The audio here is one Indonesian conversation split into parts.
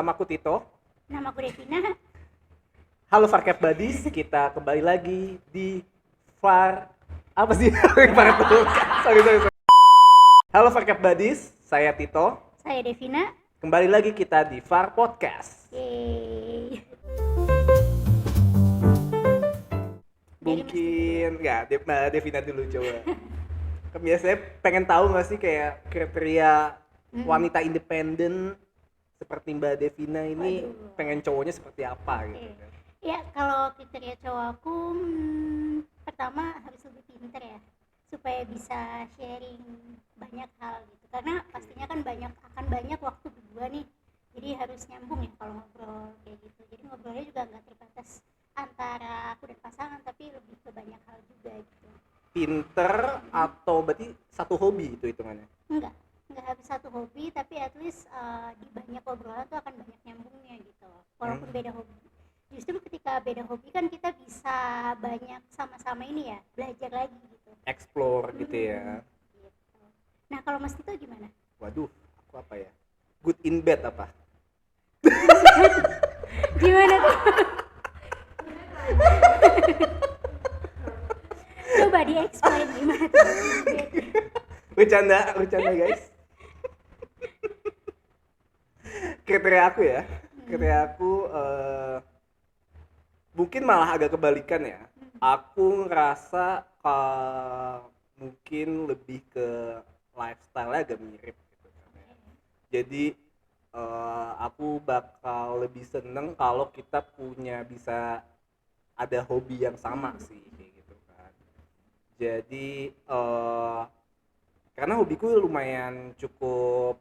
namaku Tito. Nama aku Devina. Halo Farcap Buddies, kita kembali lagi di Far... Apa sih? Sorry. Halo Farcap Buddies, saya Tito. Saya Devina. Kembali lagi kita di Far Podcast. Yeay. Mungkin, Devina dulu coba. Kan biasanya pengen tahu nggak sih kayak kriteria wanita independen seperti Mbak Devina ini. Waduh. Pengen cowoknya seperti apa gitu kan? Ya, kalau kriteria cowok aku pertama harus lebih pinter ya, supaya bisa sharing banyak hal gitu. Karena pastinya kan akan banyak waktu berdua nih. Jadi harus nyambung ya kalau ngobrol kayak gitu. Jadi ngobrolnya juga nggak terbatas antara aku dan pasangan, tapi lebih ke banyak hal juga gitu. Pinter atau berarti satu hobi itu hitungannya? Enggak habis satu hobi, tapi at least di banyak obrolan tuh akan banyak nyambungnya gitu, walaupun beda hobi. Justru ketika beda hobi kan kita bisa banyak sama-sama ini ya, belajar lagi gitu. Explore gitu ya. Gitu. Nah kalau Mas Tito gimana? Waduh, aku apa ya? Good in bed apa? Gimana tuh? Coba di-explain gimana tuh? Bercanda guys. Kriteria aku ya, mungkin malah agak kebalikan ya. Aku ngerasa mungkin lebih ke lifestyle-nya agak mirip gitu kan ya. Jadi aku bakal lebih seneng kalau kita bisa ada hobi yang sama sih kayak gitu kan. Jadi karena hobiku lumayan cukup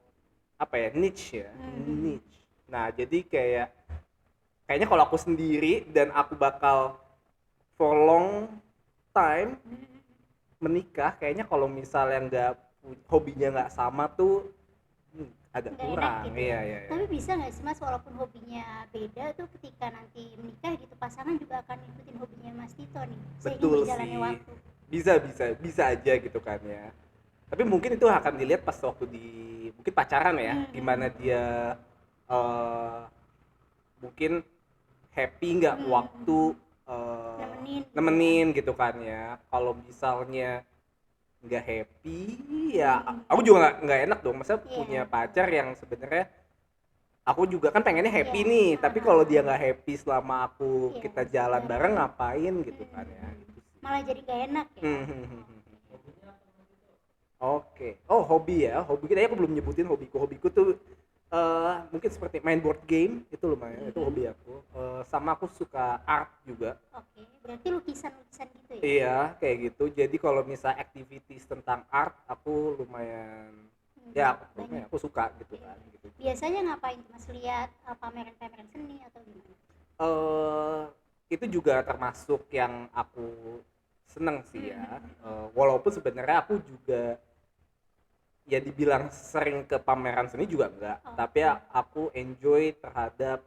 niche ya. Niche. Nah, jadi kayaknya kalau aku sendiri dan aku bakal for long time menikah, kayaknya kalau misalnya hobinya nggak sama tuh agak Nggak kurang. enak gitu. Iya. Tapi bisa nggak sih Mas, walaupun hobinya beda tuh, ketika nanti menikah gitu pasangan juga akan ngikutin hobinya Mas Tito nih, seiring Betul berjalannya sih. waktu. Bisa aja gitu kan ya. Tapi mungkin itu akan dilihat pas waktu mungkin pacaran ya, gimana dia mungkin happy nggak waktu nemenin gitu kan ya. Kalau misalnya nggak happy ya aku juga nggak enak dong, masa punya pacar yang sebenarnya aku juga kan pengennya happy nih, tapi kalau dia nggak happy selama kita jalan bareng ngapain gitu kan ya, gitu sih. Malah jadi gak enak ya. Oke. Oh, hobi ya. Hobi kita aku belum nyebutin hobiku tuh mungkin seperti main board game, itu lumayan, itu hobi aku. Sama aku suka art juga. Oke, berarti lukisan-lukisan gitu ya? Iya, kayak gitu. Jadi kalau misal activities tentang art, aku lumayan aku suka gitu kan gitu. Biasanya ngapain tuh Mas, lihat pameran-pameran seni atau gimana? Itu juga termasuk yang aku seneng sih ya. Walaupun sebenarnya aku juga ya dibilang sering ke pameran seni juga enggak, tapi aku enjoy terhadap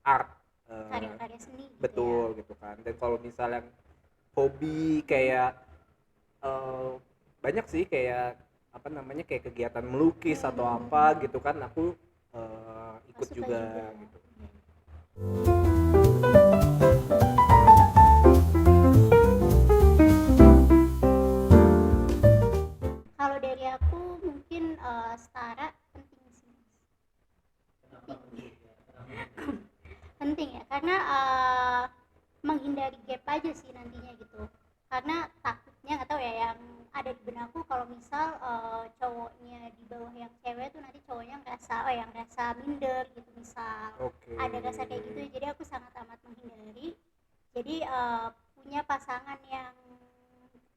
art, karya-karya seni gitu. betul ya. Gitu kan. Dan kalau misalnya hobi kayak banyak sih kayak kayak kegiatan melukis atau apa gitu kan, aku ikut juga gitu. Kalau dari aku mungkin setara penting sih. Penting ya, karena menghindari gap aja sih nantinya gitu. Karena takutnya nggak tahu ya, yang ada di benakku kalau misal cowoknya di bawah yang cewek tuh nanti cowoknya yang ngerasa minder gitu misal. Ada rasa kayak gitu, jadi aku sangat amat menghindari. Jadi punya pasangan yang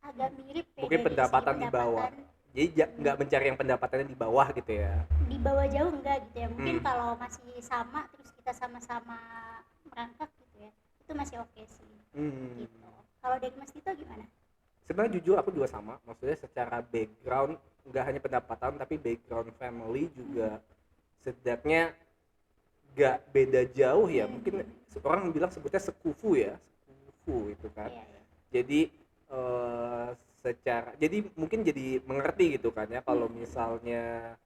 agak mirip ya, mungkin pendapatan di bawah, jadi nggak mencari yang pendapatannya di bawah gitu ya. Di bawah jauh enggak gitu ya, mungkin kalau masih sama terus kita sama-sama merangkak gitu ya, itu masih oke sih. Gitu. Kalau dari Mas Tito gimana? Sebenarnya jujur aku juga sama, maksudnya secara background nggak hanya pendapatan tapi background family juga setidaknya nggak beda jauh ya. Mungkin orang bilang sebutnya sekufu itu kan. Jadi jadi mungkin jadi mengerti gitu kan ya, kalau misalnya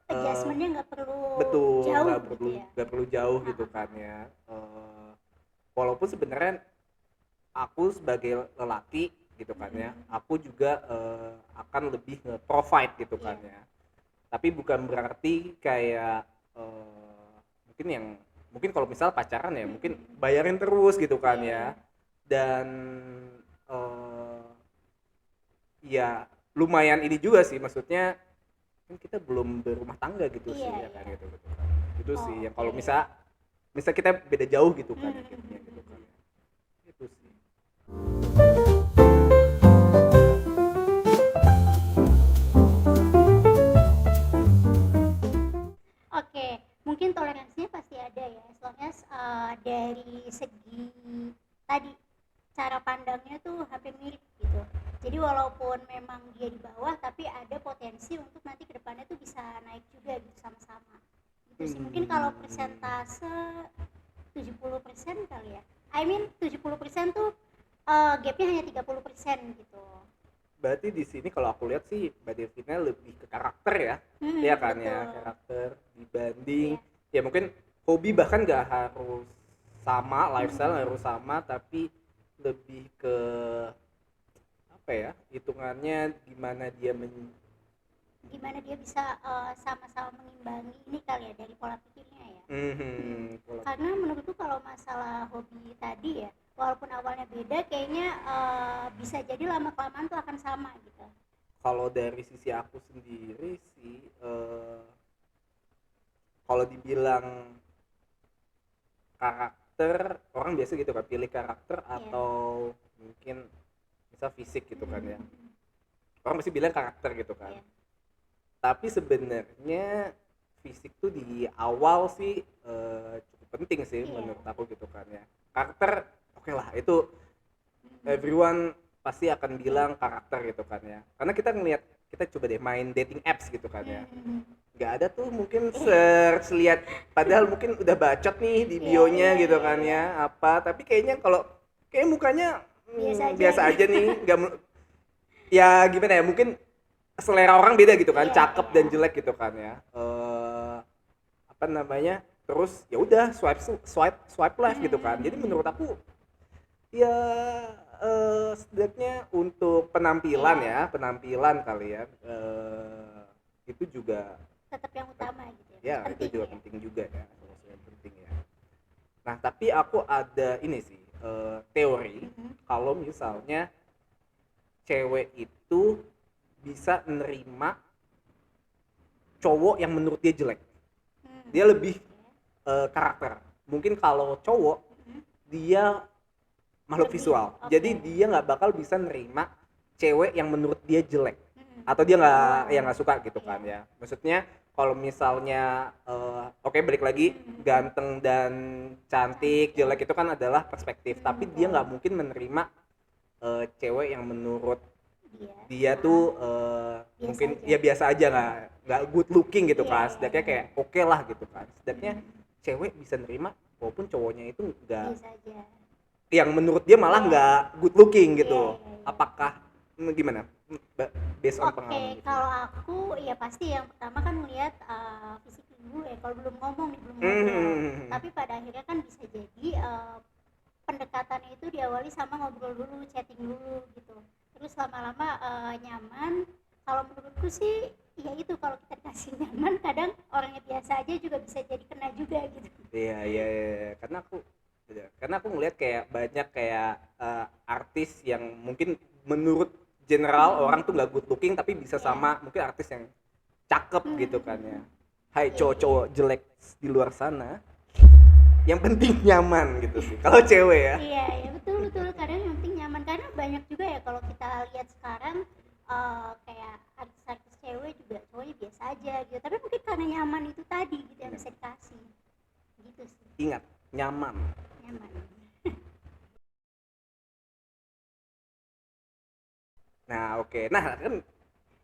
adjustmentnya nggak perlu betul, jauh nggak gitu perlu ya. nggak perlu jauh gitu kan ya. Walaupun sebenarnya aku sebagai lelaki gitu kan ya, aku juga akan lebih nge-provide gitu kan Iya. ya. Tapi bukan berarti kayak mungkin mungkin kalau misal pacaran ya mungkin bayarin terus gitu kan Iya, ya. iya. Dan eh, ya lumayan ini juga sih, maksudnya kan kita belum berumah tangga gitu sih Iya, ya kan, iya. gitu kan. Itu sih Oh, yang oke. kalau misal kita beda jauh gitu kan ya, gapnya gitu kan. Itu sih. Oke, mungkin toleransinya pasti ada ya, as long as dari segi tadi cara pandangnya tuh hampir mirip gitu. Jadi walaupun memang dia di bawah, tapi ada potensi untuk nanti kedepannya tuh bisa naik juga gitu sama-sama. Gitu sih. Mungkin kalau persentase 70% kali ya. I mean 70% tuh gapnya hanya 30% gitu. Berarti di sini kalau aku lihat sih Mbak Devina lebih ke karakter ya. Iya kan ya, Betul. karakter dibanding Iya. ya mungkin hobi bahkan nggak harus sama, lifestyle nggak Hmm. harus sama, tapi lebih ke apa ya, hitungannya Gimana dia bisa sama-sama mengimbangi ini kali ya dari pola pikirnya ya. pola Karena menurutku kalau masalah hobi tadi ya, walaupun awalnya beda, kayaknya bisa jadi lama kelamaan tuh akan sama gitu. kalau dari sisi aku sendiri sih kalau dibilang karakter, orang biasa gitu kan pilih karakter Iya. atau mungkin misal fisik gitu kan ya, Hmm. orang pasti bilang karakter gitu kan. Iya. Tapi sebenarnya fisik tuh di awal sih cukup penting sih Iya. menurut aku gitu kan ya. Karakter oke lah, itu everyone pasti akan bilang karakter gitu kan ya, karena kita ngelihat, kita coba deh main dating apps gitu kan ya, nggak ada tuh mungkin search lihat, padahal mungkin udah bacot nih di Iya, bionya iya, gitu iya, kan iya. ya, apa, tapi kayaknya kalau kayak mukanya Biasa aja biasa gitu. aja nih, nggak ya gimana ya, mungkin selera orang beda gitu kan, Iya, cakep iya. dan jelek gitu kan ya. Apa namanya, terus ya udah swipe swipe swipe left gitu kan. Jadi menurut aku ya setidaknya untuk penampilan Iya, ya, penampilan kali ya, itu juga tetap yang utama gitu ya, ya masih itu penting juga ya. penting juga ya, salah yang penting ya. Nah tapi aku ada ini sih, teori kalau misalnya cewek itu bisa nerima cowok yang menurut dia jelek, dia lebih karakter. Mungkin kalau cowok dia makhluk Lebih, visual, oke. jadi dia nggak bakal bisa nerima cewek yang menurut dia jelek, atau dia nggak suka gitu kan Iya. ya. Maksudnya kalau misalnya oke, balik lagi, ganteng dan cantik jelek itu kan adalah perspektif, tapi dia nggak mungkin menerima cewek yang menurut dia tuh Biasa mungkin aja. ya biasa aja, nggak good looking gitu Iya, kan, iya, setidaknya iya. kayak oke lah gitu kan, setidaknya cewek bisa nerima walaupun cowoknya itu nggak, Biasa aja. yang menurut dia malah Iya. nggak good looking Iya, gitu. iya, iya. Apakah gimana, based on Oke, pengalaman gitu? kalau aku ya pasti yang pertama kan melihat fisik dulu ya. Kalau belum ngomong nih, belum ngobrol. Hmm, Tapi pada akhirnya kan bisa jadi pendekatannya itu diawali sama ngobrol dulu, chatting dulu gitu. Terus lama-lama nyaman. Kalau menurutku sih ya itu, kalau kita dikasih nyaman, kadang orangnya biasa aja juga bisa jadi kena juga gitu. iya iya iya. Karena aku ngelihat kayak banyak kayak artis yang mungkin menurut general orang tuh nggak good looking tapi bisa Iya. sama mungkin artis yang cakep gitu kan ya. Hai Iya, cowok-cowok iya. jelek di luar sana, yang penting nyaman gitu sih kalau cewek ya. Iya, ya betul betul. Kadang yang penting nyaman, karena banyak juga ya kalau kita lihat sekarang kayak artis-artis cewek juga cowoknya biasa aja gitu. Tapi mungkin karena nyaman itu tadi gitu yang Ingat, bisa dikasih. Gitu sih, ingat, nyaman. nyaman. Nah oke, nah kan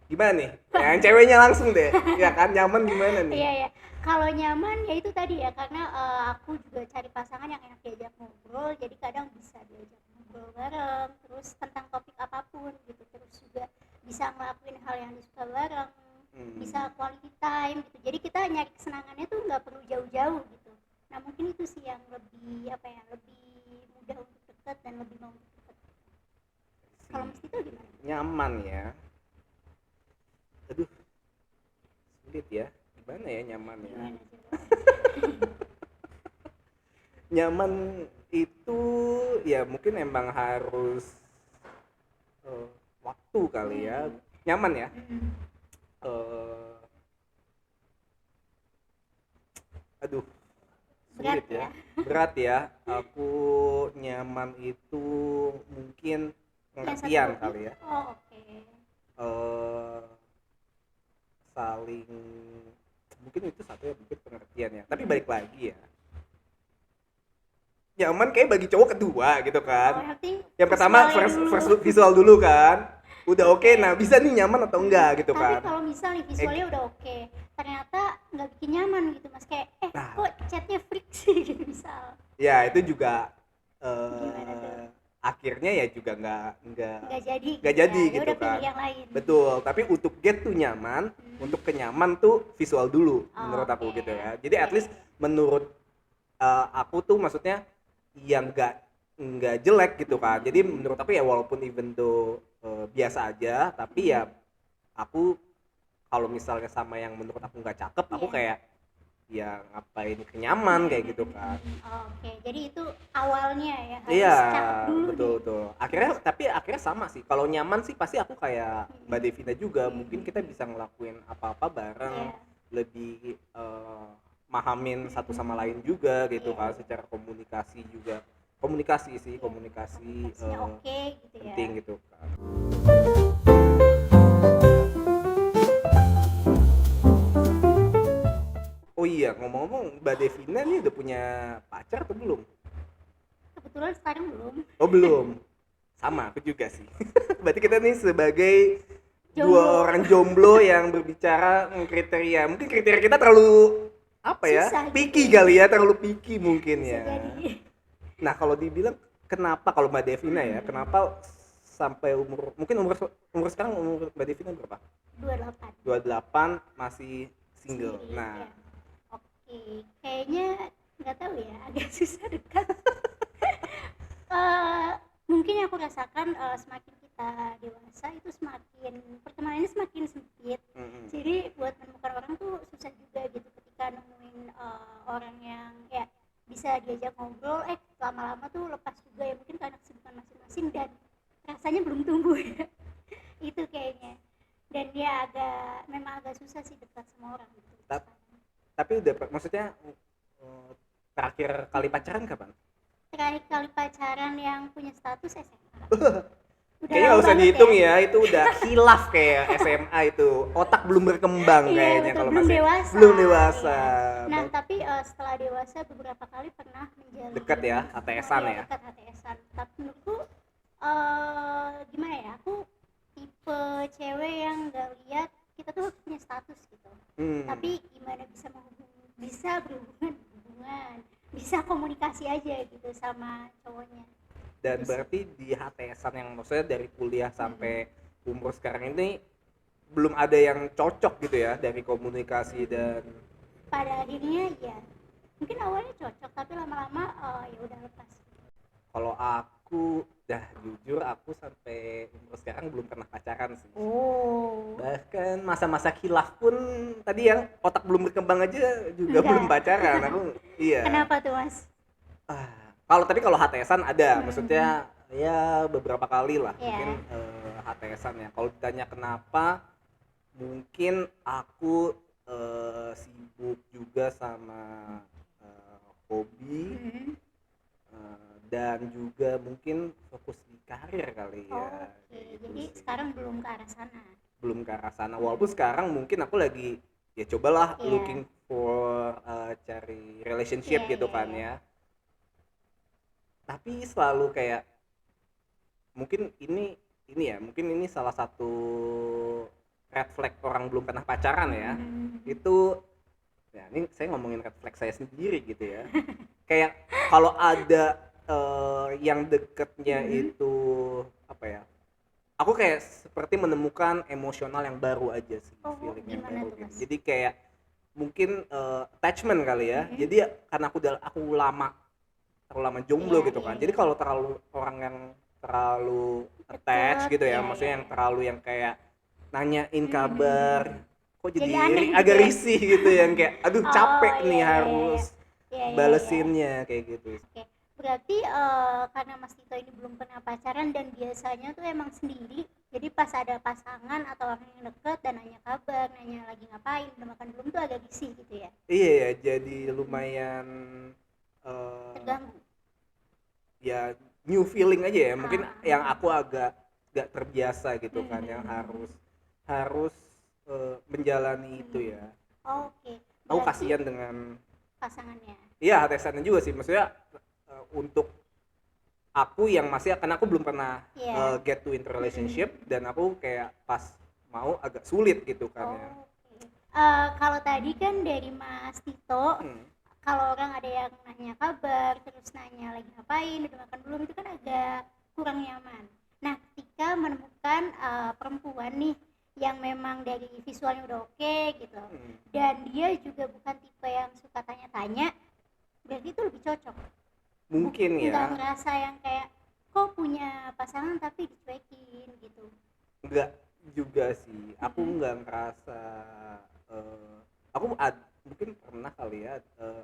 gimana nih, yang ceweknya langsung deh ya kan, nyaman gimana nih? Iya ya. Kalau nyaman ya itu tadi ya, karena aku juga cari pasangan yang enak diajak ngobrol, jadi kadang bisa diajak ngobrol bareng, terus tentang topik apapun gitu, terus juga bisa ngelakuin hal yang disuka bareng, bisa quality time gitu. Jadi kita nyari kesenangannya tuh nggak perlu jauh-jauh gitu. Nah mungkin itu sih yang lebih apa ya, lebih mudah untuk dekat dan lebih mau untuk dekat. Kalau Mas Tito gimana? Nyaman ya. Aduh, sulit ya. Gimana ya nyaman ya? Gimana coba? Nyaman itu ya mungkin emang harus waktu kali ya. Nyaman ya. Eh, aduh, Berat sulit ya. ya. Berat ya. Aku nyaman itu mungkin Yang pengertian satu kali ya. Oh oke. Eh, saling mungkin itu satu ya, mungkin pengertian ya. Tapi balik lagi ya. Nyaman kayak bagi cowok kedua gitu Oh, kan. yang penting Yang pertama visualnya first dulu. visual dulu kan. Udah oke, nah bisa nih nyaman atau enggak gitu Tapi kan. kalau misal nih visualnya udah oke, ternyata nggak bikin nyaman gitu Mas, kayak Nah. kok chatnya freak sih gitu misal. Ya itu juga Gimana tuh? akhirnya ya juga nggak Nggak jadi. nggak gitu jadi ya. Ya gitu udah kan. pilih yang lain. Betul, tapi untuk get tuh nyaman, untuk kenyaman tuh visual dulu menurut aku Oke. gitu ya. Jadi at Iya, least menurut aku tuh maksudnya yang nggak jelek gitu kan. Jadi menurut aku ya walaupun even though biasa aja, tapi ya aku kalau misalnya sama yang menurut aku nggak cakep, aku Iya. kayak ya ngapain kenyaman kayak gitu kan. Oke, jadi itu awalnya ya harus Iya, cakep dulu betul nih. betul. Akhirnya sama sih. Kalau nyaman sih pasti aku kayak Mbak Devina juga. Mungkin kita bisa ngelakuin apa-apa bareng, Iya. lebih mahamin satu sama lain juga gitu Iya. kan. Secara komunikasi juga. Komunikasi sih, komunikasi Komunikasinya oke gitu ya. penting gitu kan. Oh iya, ngomong-ngomong Mbak Devina nih udah punya pacar atau belum? Kebetulan sekarang belum. Oh belum. Sama aku juga sih. Berarti kita nih sebagai Jomblo. dua orang jomblo yang berbicara kriteria. Mungkin kriteria kita terlalu apa ya? Susah gitu Picky ya. kali ya, terlalu picky mungkin Bisa ya. jadi. Nah, kalau dibilang kenapa kalau Mbak Devina ya, kenapa sampai mungkin umur sekarang umur Mbak Devina berapa? 28. 28 masih single. Sendiri, Nah, ya. Oke, kayaknya nggak tahu ya, agak susah dekat. Mungkin yang aku rasakan semakin kita dewasa itu semakin pertemanannya semakin sempit. Jadi buat menemukan orang tuh susah juga gitu ketika nemuin orang yang ya bisa diajak ngobrol, lama-lama tuh lepas juga ya mungkin karena kesibukan masing-masing dan rasanya belum tumbuh ya. Itu kayaknya. Dan dia memang agak susah sih dekat sama orang gitu. tapi udah maksudnya terakhir kali pacaran kapan? Terakhir kali pacaran yang punya status SMA. Kayaknya nggak usah dihitung ya, itu udah khilaf kayak SMA itu. Otak belum berkembang Iya, kayaknya betul, kalau belum masih dewasa. belum dewasa. Iya. Nah, tapi setelah dewasa beberapa kali pernah menjalin Dekat ya, HTS-an ya. Dekat HTS-an. Tapi menurutku gimana ya? Aku tipe cewek yang nggak lihat kita tuh harus punya status gitu. Tapi gimana bisa berhubungan, bisa komunikasi aja gitu sama cowoknya. Dan berarti di HTS-an yang maksudnya dari kuliah sampai umur sekarang ini belum ada yang cocok gitu ya dari komunikasi dan pada akhirnya ya mungkin awalnya cocok tapi lama-lama ya udah lepas. Kalau aku jujur aku sampai umur sekarang belum pernah pacaran sih. Oh. Bahkan masa-masa khilaf pun tadi yang otak belum berkembang aja juga belum pacaran. Aku iya. Kenapa tuh Mas? Tapi kalau HTS-an ada, maksudnya ya beberapa kali lah mungkin HTS-an ya. Kalau ditanya kenapa, mungkin aku sibuk juga sama hobi dan juga mungkin fokus di karir kali ya. Oke, jadi sekarang belum ke arah sana. Belum ke arah sana. Walaupun sekarang mungkin aku lagi ya cobalah looking for cari relationship gitu kan ya. Tapi selalu kayak mungkin ini ya, mungkin ini salah satu red flag orang belum pernah pacaran ya. Itu ya ini saya ngomongin red flag saya sendiri gitu ya. Kayak kalau ada yang deketnya itu apa ya, aku kayak seperti menemukan emosional yang baru aja sih, Oh, feeling yang gimana baru tuh gitu. Mas? Jadi kayak mungkin attachment kali ya. Mm-mm. Jadi karena aku terlalu lama jomblo Iya, gitu iya, kan. Jadi iya. kalau terlalu orang yang terlalu attach Deket, gitu ya, iya, iya, maksudnya yang iya. terlalu yang kayak nanyain kabar, Mhm. kok Jadi jadi aneh gitu agak ya? risih gitu yang kayak aduh Oh, capek nih iya, iya, iya, iya. harus Iya, iya, iya. balesinnya kayak gitu. Oke, berarti karena Mas Tito ini belum pernah pacaran dan biasanya tuh emang sendiri, jadi pas ada pasangan atau orang yang deket dan nanya kabar, nanya lagi ngapain, udah makan belum tuh agak risih gitu ya, Iya ya, jadi lumayan eh terganggu. ya new feeling aja ya. Mungkin Ah, yang aku agak gak terbiasa gitu kan, yang hmm, harus harus menjalani itu hmm. ya. Oke, Aku berarti kasihan dengan pasangannya. iya atasannya juga sih, maksudnya untuk aku yang masih karena aku belum pernah Iya. get to into Hmm. relationship dan aku kayak pas mau agak sulit gitu kan ya. Oke. Kalau tadi kan dari Mas Tito, Hmm. kalau orang ada yang nanya kabar, terus nanya lagi ngapain, udah makan belum, itu kan agak kurang nyaman. Nah, ketika menemukan perempuan nih yang memang dari visualnya udah oke gitu, Hmm. dan dia juga bukan tipe yang suka tanya-tanya, berarti itu lebih cocok. Mungkin Nggak ya, ngerasa yang kayak kok punya pasangan tapi dicuekin gitu. enggak juga sih. Aku Mm-mm. nggak ngerasa eh, mungkin pernah kali ya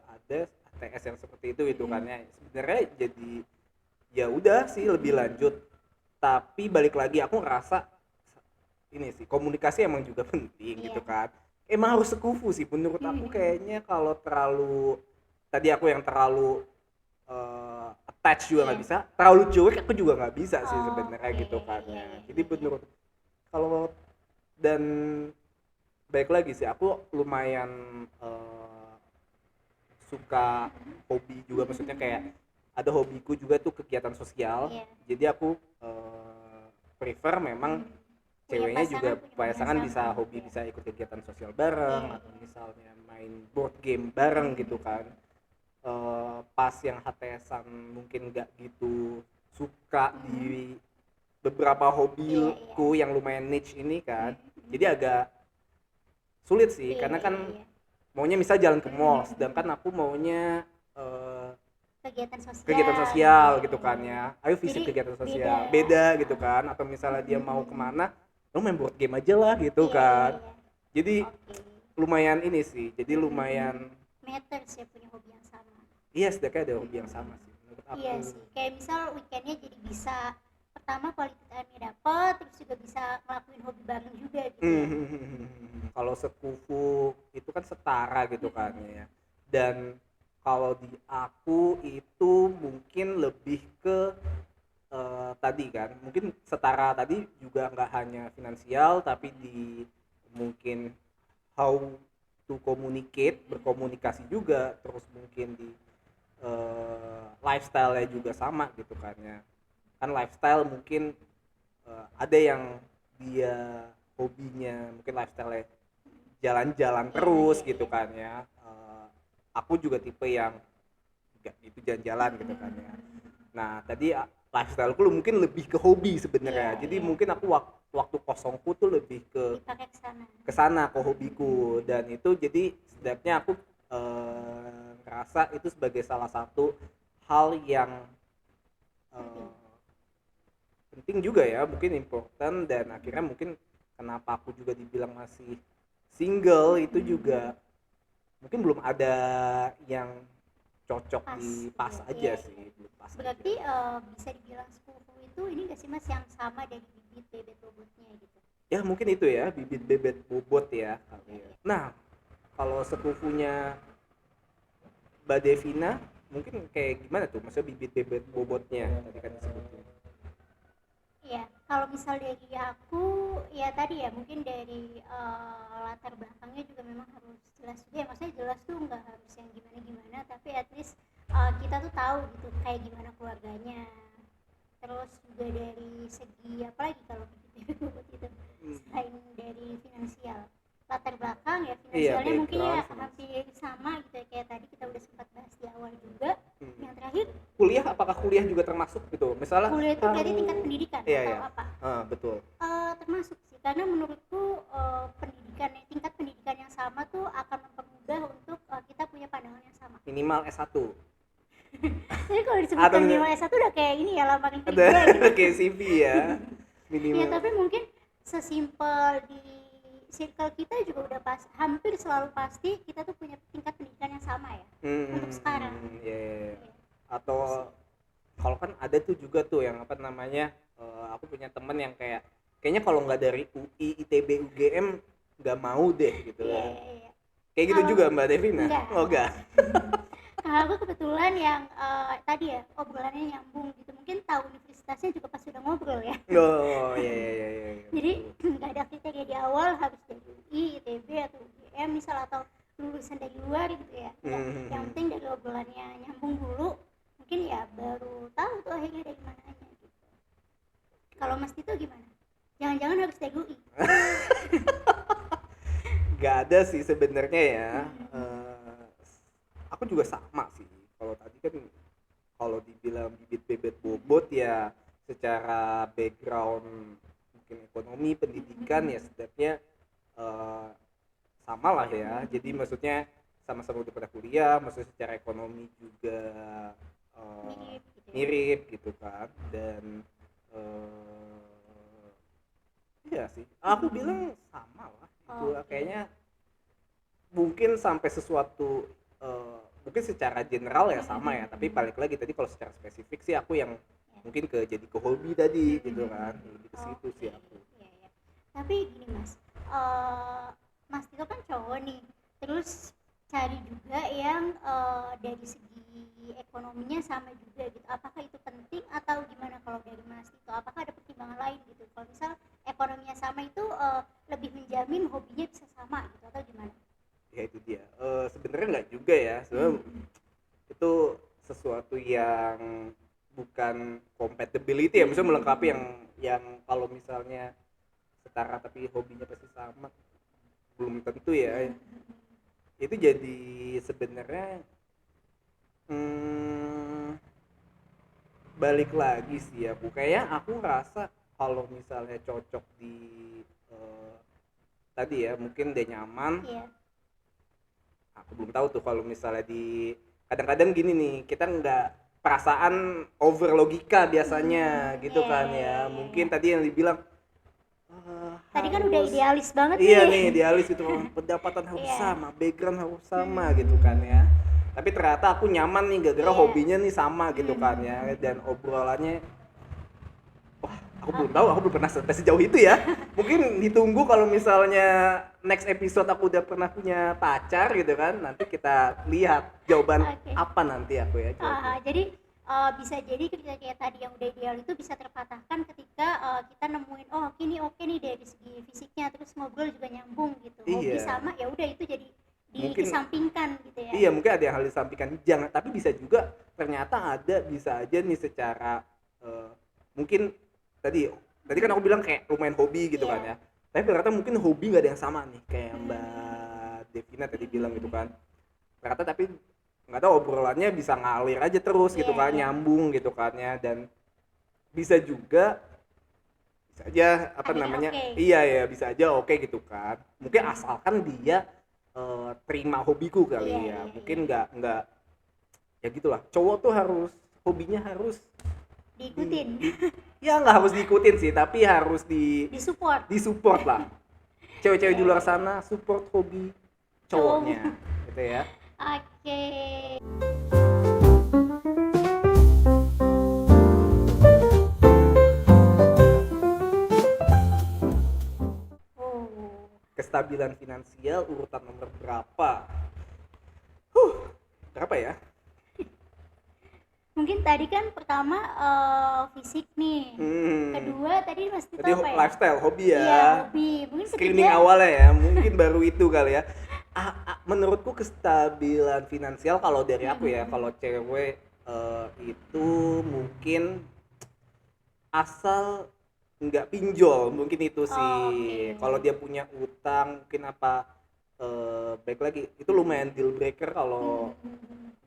ada ATS yang seperti itu kan Mm-mm. ya. Sebenarnya jadi ya udah sih lebih lanjut. Tapi balik lagi aku ngerasa ini sih komunikasi emang juga penting gitu Iya. kan. Emang harus sekufu sih menurut aku Mm-mm. kayaknya kalau terlalu tadi aku yang terlalu attach juga nggak Iya. bisa, terlalu cuek aku juga nggak bisa sih sebenarnya Oke, gitu kan iya, ya. iya, Jadi iya, iya. menurut kalau dan baik lagi sih aku lumayan suka hobi juga, maksudnya kayak ada hobiku juga tuh kegiatan sosial. Iya. Jadi aku prefer memang Punya ceweknya juga pasangan punya hobi yang pasangan sama bisa gitu hobi ya. bisa ikut kegiatan sosial Iya, bareng atau iya. misalnya main board game bareng gitu kan. Pas yang HTSan mungkin nggak gitu suka Mm-mm. di beberapa Iya, iya. hobiku yang lumayan niche ini kan, Mm-mm. jadi agak sulit sih Iya, karena iya, kan iya. maunya misal jalan ke mall Mm-mm. sedangkan aku maunya eh, Kegiatan kegiatan sosial gitu sosial ya. gitu Iya, kan iya. ya, ayo visit Jadi kegiatan beda sosial ya. beda gitu Ah. kan, atau misalnya dia mau Mm-mm. kemana lo main board game aja lah gitu Iya, iya, kan. iya. Jadi Oke. lumayan ini sih, jadi Mm-mm. lumayan Matters ya punya hobi yang sama. iya setidaknya ada hobi yang sama Mm-mm. sih menurut aku. Iya sih, kayak misal weekendnya jadi bisa pertama quality time-nya dapet, terus juga bisa ngelakuin hobi bareng juga gitu ya. Kalau sekufu itu kan setara gitu kan ya. Dan kalau di aku itu mungkin lebih ke tadi kan, mungkin setara tadi juga nggak hanya finansial tapi di mungkin how to communicate, berkomunikasi juga, terus mungkin di lifestyle-nya juga sama gitu kan ya. Kan lifestyle mungkin ada yang dia hobinya mungkin lifestyle jalan-jalan Iya, terus iya, gitu iya. kan ya. Aku juga tipe yang enggak itu jalan-jalan gitu kan ya. Mm-mm. Nah tadi lifestyleku mungkin lebih ke hobi Iya, sebenarnya, jadi iya. mungkin aku waktu kosongku tuh lebih Dipakai ke sana. ke sana ke hobiku, Mm-mm. dan itu jadi setidaknya aku ngerasa itu sebagai salah satu hal yang Penting. eh, penting juga ya, mungkin important, dan akhirnya mungkin kenapa aku juga dibilang masih single itu juga mungkin belum ada yang cocok Pas di gitu pas ya. aja Iya, sih, iya. belum pas aja. Berarti bisa dibilang sepupu itu ini gak sih Mas yang sama dari bibit bebet bobotnya gitu. Ya mungkin itu ya bibit bebet bobot ya Iya, kali ya. iya. Nah kalau sepupunya Mbak Devina mungkin kayak gimana tuh, maksudnya bibit bebet bobotnya tadi kan disebutnya. Iya, kalau misal dari aku ya tadi ya mungkin dari latar belakangnya juga memang harus jelas juga ya. Maksudnya jelas tuh nggak harus yang gimana-gimana, tapi at least kita tuh tahu gitu kayak gimana keluarganya. Terus juga dari segi apa lagi kalau bibit bobot itu selain dari finansial. Latar belakang ya Iya, finansialnya mungkin ya background finance. hampir sama gitu ya, kayak tadi kita udah sempat bahas di awal juga. Hmm. Yang terakhir Kuliah, apakah kuliah juga termasuk gitu misalnya kuliah itu berarti tingkat harus pendidikan iya atau ya apa? Betul. Termasuk sih, karena menurutku tingkat pendidikan yang sama tuh akan mempermudah untuk kita punya pandangan yang sama. Minimal S1 Jadi kalau atau disebutkan minimal S1 udah kayak ini ya, lamaran ada kerja gitu. kayak CV ya, Ya minimal. tapi mungkin sesimpel di circle kita juga udah hampir selalu pasti kita tuh punya tingkat pendidikan yang sama ya untuk sekarang. Ya, Iya. atau kalau kan ada tuh juga tuh yang apa namanya, aku punya temen yang kayaknya kalau nggak dari UI, ITB, UGM nggak mau deh gitu Iya, kan. iya, iya. Kayak gitu Kalau- juga Mbak Devina? Enggak. Oh enggak. Kalau aku kebetulan yang tadi ya obrolannya nyambung gitu, mungkin tahu universitasnya juga pas sudah ngobrol ya. Oh iya. Jadi nggak ada kriteria di awal harus dari UI, ITB atau UGM misal, atau lulusan dari luar gitu ya. Nggak. Yang penting dari obrolannya nyambung dulu, mungkin ya baru tahu tuh akhirnya dari mananya gitu. Kalau Mas Tito gimana? Jangan-jangan harus dari UI? Nggak ada sih sebenarnya ya. Aku juga sama sih. Kalau tadi kan kalau dibilang bibit bebet bobot ya, secara background mungkin ekonomi pendidikan ya setidaknya sama lah ya. Jadi maksudnya sama-sama udah pada kuliah, maksudnya secara ekonomi juga Mirip gitu ya. mirip gitu kan. Dan iya sih, aku bilang sama lah gitu. Oke. Kayaknya mungkin sampai sesuatu mungkin secara general ya sama ya, tapi balik lagi tadi kalau secara spesifik sih aku yang mungkin jadi ke hobi tadi gitu kan, lebih ke situ sih aku. Iya. Tapi gini Mas, Mas Tito kan cowok nih, terus cari juga yang dari segi ekonominya sama juga gitu. Apakah itu penting atau gimana kalau dari Mas Tito? Apakah ada pertimbangan lain gitu? Kalau misal ekonominya sama itu lebih menjamin hobinya bisa sama gitu atau gimana? Ya itu dia, sebenarnya nggak juga ya, sebenarnya itu sesuatu yang bukan compatibility ya, maksudnya melengkapi yang kalau misalnya setara tapi hobinya pasti sama, belum tentu ya. Itu jadi sebenarnya balik lagi sih ya Bu, kayak aku ngerasa kalau misalnya cocok di tadi ya mungkin dia nyaman. Iya. Aku belum tahu tuh kalau misalnya di kadang-kadang gini nih, kita nggak perasaan over logika biasanya gitu kan ya. Mungkin tadi yang dibilang Tadi kan udah idealis banget iya nih. nih idealis gitu, pendapatan harus Iya. sama, background harus sama gitu kan ya. Tapi ternyata aku nyaman nih gara-gara Iya. hobinya nih sama gitu kan ya, dan obrolannya aku belum tahu, aku belum pernah sampai sejauh itu ya. Mungkin ditunggu kalau misalnya next episode aku udah pernah punya pacar gitu kan, nanti kita lihat jawaban Oke. apa nanti aku ya jawabnya. Jadi bisa jadi kriteria tadi yang udah ideal itu bisa terpatahkan ketika kita nemuin oke nih dari segi fisiknya, terus ngobrol juga nyambung gitu, hobi Iya. sama, ya udah itu jadi Mungkin- dikesampingkan gitu ya. Iya mungkin ada yang hal disampaikan, jangan, tapi bisa juga ternyata bisa aja nih secara mungkin tadi kan aku bilang kayak lumayan hobi gitu Iya. kan ya, tapi ternyata mungkin hobi nggak ada yang sama nih kayak Mbak Devina tadi bilang gitu kan, ternyata tapi nggak tahu obrolannya bisa ngalir aja terus gitu Iya, kan, iya. nyambung gitu kan ya, dan bisa aja apa Akhirnya namanya oke. iya ya bisa aja oke gitu kan, mungkin asalkan dia terima hobiku kali Iya, ya, iya, mungkin iya. nggak ya gitulah, cowok tuh harus hobinya harus Diikutin, ya nggak harus diikutin sih, tapi harus disupport. disupport lah. Cewek-cewek di luar sana support hobi cowoknya gitu ya. Oke. Oh. Kestabilan finansial urutan nomor berapa? Berapa ya? Mungkin tadi kan pertama fisik nih. Kedua tadi Mas Tito Tadi apa ya? lifestyle, hobi ya. Iya, hobi. Mungkin Screening ketiga awalnya ya, mungkin baru itu kali ya. Menurutku kestabilan finansial kalau dari aku ya, kalau cewek itu mungkin asal nggak pinjol, mungkin itu sih. Oke. Kalau dia punya utang mungkin apa, baik lagi itu lumayan deal breaker kalau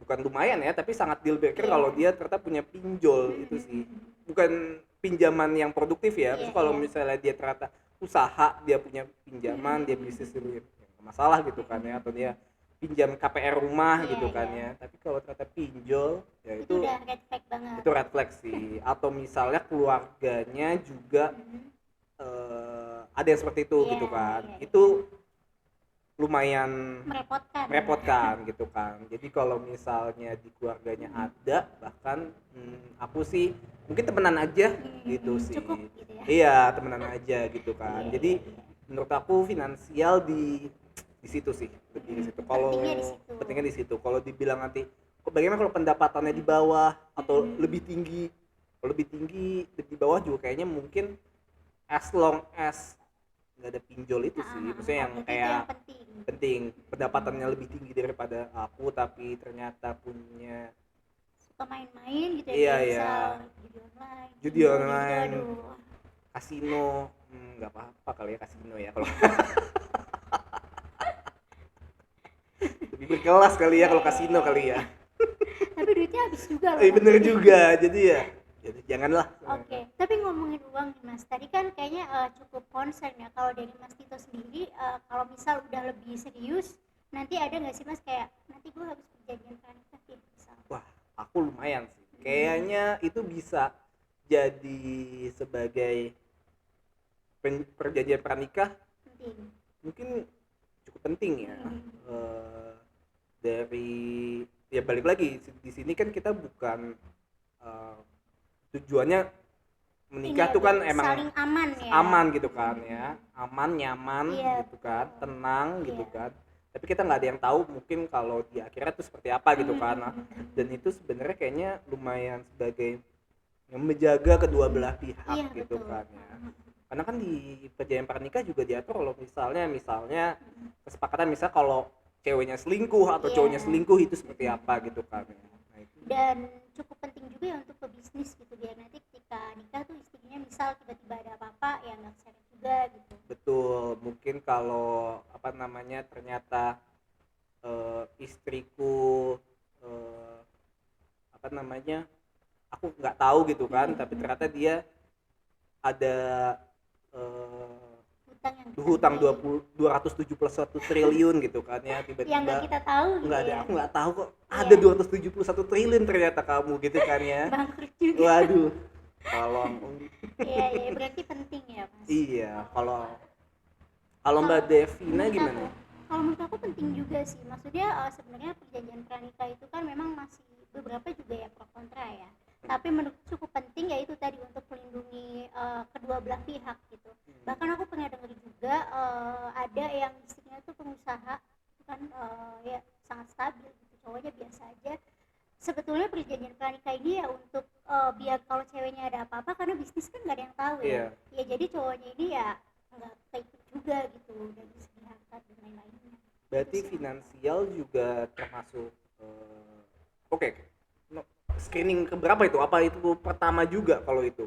bukan lumayan ya, tapi sangat deal breaker Iya. kalau dia ternyata punya pinjol itu sih. Bukan pinjaman yang produktif ya. Terus Iya, kalau iya. misalnya dia ternyata usaha, dia punya pinjaman, dia bisnis dulu, ya nggak masalah gitu kan ya, atau dia pinjam KPR rumah Iya, gitu kan iya. ya. Tapi kalau ternyata pinjol ya Itu udah red flag banget. itu red flag sih. Atau misalnya keluarganya juga Mhm. ada yang seperti itu Iya, gitu kan. iya, iya. Itu lumayan Merepotkan. merepotkan gitu kan. Jadi kalau misalnya di keluarganya ada, bahkan aku sih mungkin temenan aja gitu sih. Cukup gitu ya. Iya, temenan aja gitu kan. Iya, Jadi iya, iya. menurut aku finansial di situ sih, lebih di situ. Kalau Pentingnya di situ. pentingnya di situ. Kalau dibilang nanti bagaimana kalau pendapatannya di bawah atau lebih tinggi? Kalau lebih tinggi, di bawah juga kayaknya mungkin as long as nggak ada pinjol itu sih. Maksudnya yang Berarti itu kayak yang penting pendapatannya lebih tinggi daripada aku tapi ternyata punya suka main-main gitu ya, Iya, kayak iya. misal judi Judi online online. gitu, aduh. kasino. Nggak apa-apa kali ya kasino ya kalau lebih berkelas kali ya kalau kasino kali ya. Tapi duitnya habis juga loh. Bener juga, jadi ya jadi janganlah. Oke, tapi ngomongin uang nih Mas, tadi kan kayaknya cukup concern ya kalau dari Mas Tito sendiri, kalau misal udah lebih serius, nanti ada nggak sih Mas kayak nanti gue harus perjanjian pranikah ya misal? Wah, aku lumayan sih. Kayaknya itu bisa jadi sebagai perjanjian pranikah Penting. mungkin cukup penting ya. Dari ya balik lagi di sini kan kita bukan tujuannya menikah Ini tuh kan lebih emang saling aman ya. aman gitu kan ya, aman nyaman Iya, gitu kan, betul. tenang gitu Iya. kan. Tapi kita nggak ada yang tahu mungkin kalau di akhirnya tuh seperti apa gitu kan. Nah, dan itu sebenarnya kayaknya lumayan sebagai yang menjaga kedua belah pihak Iya, gitu betul. kan ya. Karena kan di perjanjian pernikah juga diatur kalau misalnya kesepakatan misal kalau ceweknya selingkuh atau Iya. cowoknya selingkuh itu seperti apa gitu kan ya. Nah, itu Dan cukup penting juga ya untuk pebisnis gitu, biar nanti ketika nikah tuh istrinya misal tiba-tiba ada apa-apa ya nggak keseret juga gitu. betul. Mungkin kalau apa namanya ternyata istriku apa namanya aku nggak tahu gitu kan, tapi ternyata dia ada Hutang yang hutang ditagih. 271 triliun gitu kan ya, Yang nggak tiba-tiba kita tahu gitu nggak ada, ya. aku nggak tahu kok Iya. ada 271 triliun ternyata kamu gitu kan ya. Bangkrut juga. Waduh, tolong. Iya, iya, berarti penting ya Mas. Iya, kalau Mbak Devina Menurut gimana? kalau menurut aku penting juga sih, maksudnya sebenarnya perjanjian pranikah itu kan memang masih beberapa juga ya pro kontra ya, tapi menurut cukup penting ya itu tadi untuk melindungi kedua belah pihak gitu. Bahkan aku pernah dengar juga ada yang istrinya tuh pengusaha itu kan ya sangat stabil gitu, cowoknya biasa aja. Sebetulnya perjanjian pranikah ini ya untuk biar kalau ceweknya ada apa-apa, karena bisnis kan nggak ada yang tahu ya. Iya. Ya jadi cowoknya ini ya nggak keikut juga gitu dari segi harta dan lain-lainnya. Berarti Itu sih. finansial juga termasuk oke. No, screening keberapa itu? Apa itu pertama juga kalau itu?